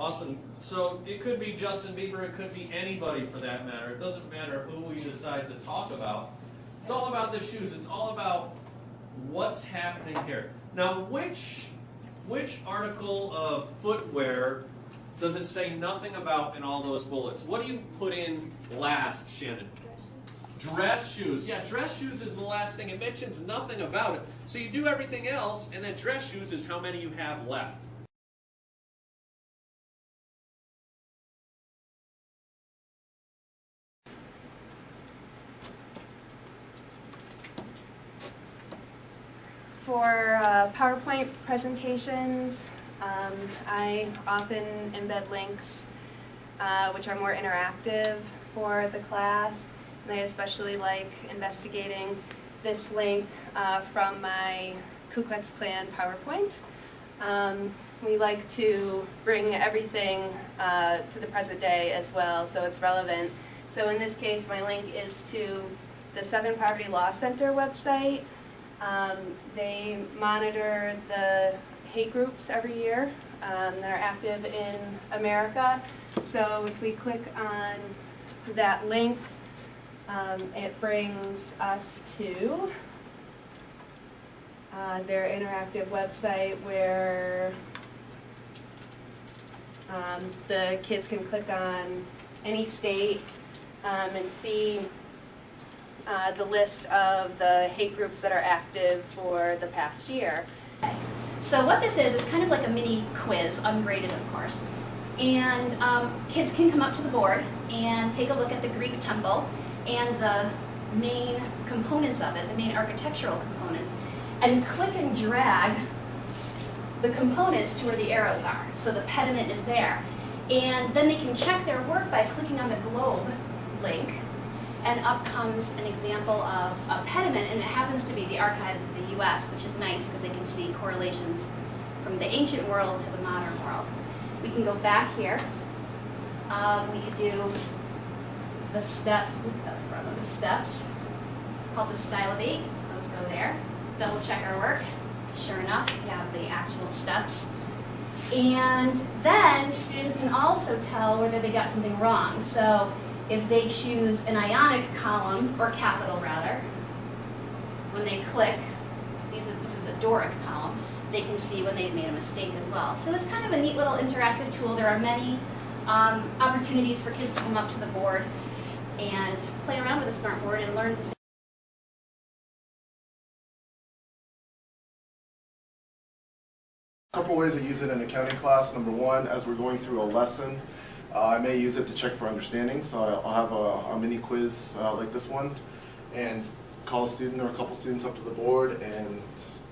Awesome. So it could be Justin Bieber, it could be anybody for that matter. It doesn't matter who we decide to talk about. It's all about the shoes. It's all about what's happening here. Now, which article of footwear does it say nothing about in all those bullets? What do you put in last, Shannon? Dress shoes. Yeah, dress shoes is the last thing. It mentions nothing about it. So you do everything else, and then dress shoes is how many you have left. For PowerPoint presentations, I often embed links which are more interactive for the class. And I especially like investigating this link from my Ku Klux Klan PowerPoint. We like to bring everything to the present day as well, so it's relevant. So in this case, my link is to the Southern Poverty Law Center website. They monitor the hate groups every year that are active in America. So if we click on that link, it brings us to their interactive website where the kids can click on any state and see the list of the hate groups that are active for the past year. So what this is kind of like a mini quiz, ungraded of course. And kids can come up to the board and take a look at the Greek temple and the main components of it, the main architectural components, and click and drag the components to where the arrows are. So the pediment is there. And then they can check their work by clicking on the globe link, and up comes an example of a pediment, and it happens to be the archives of the US, which is nice because they can see correlations from the ancient world to the modern world. We can go back here. We could do the steps. That's from the steps called the Style of 8. Let's go there. Double check our work. Sure enough, we have the actual steps. And then students can also tell whether they got something wrong. So if they choose an ionic column, or capital rather, when they click, this is a Doric column, they can see when they've made a mistake as well. So it's kind of a neat little interactive tool. There are many opportunities for kids to come up to the board and play around with a smart board and learn the same. A couple ways I use it in accounting class. Number one, as we're going through a lesson, I may use it to check for understanding. So I'll have a mini quiz like this one and call a student or a couple students up to the board, and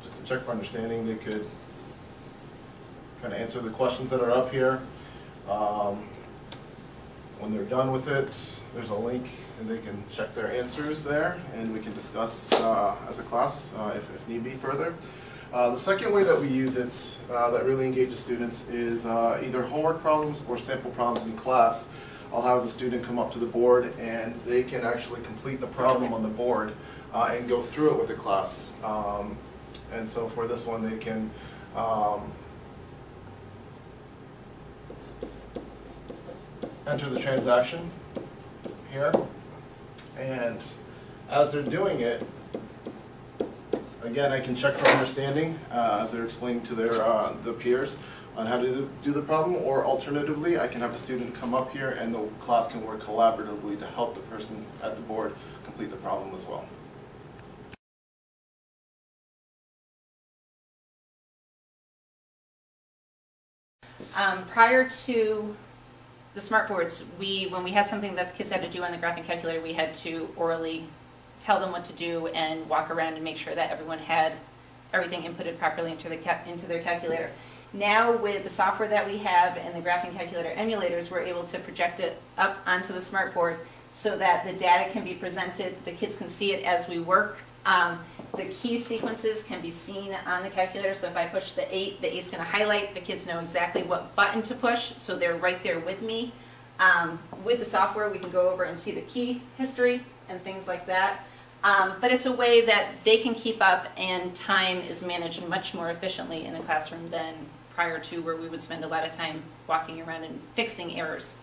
just to check for understanding, they could kind of answer the questions that are up here. When they're done with it, there's a link and they can check their answers there, and we can discuss as a class if need be further. The second way that we use it that really engages students is either homework problems or sample problems in class. I'll have a student come up to the board and they can actually complete the problem on the board and go through it with the class. And so for this one they can enter the transaction here, and as they're doing it, again, I can check for understanding as they're explaining to their peers on how to do the problem, or alternatively, I can have a student come up here and the class can work collaboratively to help the person at the board complete the problem as well. Prior to the smart boards, when we had something that the kids had to do on the graphing calculator, we had to orally tell them what to do and walk around and make sure that everyone had everything inputted properly into their calculator. Now with the software that we have and the graphing calculator emulators, we're able to project it up onto the smart board so that the data can be presented, the kids can see it as we work. The key sequences can be seen on the calculator, so if I push the 8, the 8's going to highlight, the kids know exactly what button to push, so they're right there with me. With the software we can go over and see the key history and things like that. But it's a way that they can keep up and time is managed much more efficiently in the classroom than prior to, where we would spend a lot of time walking around and fixing errors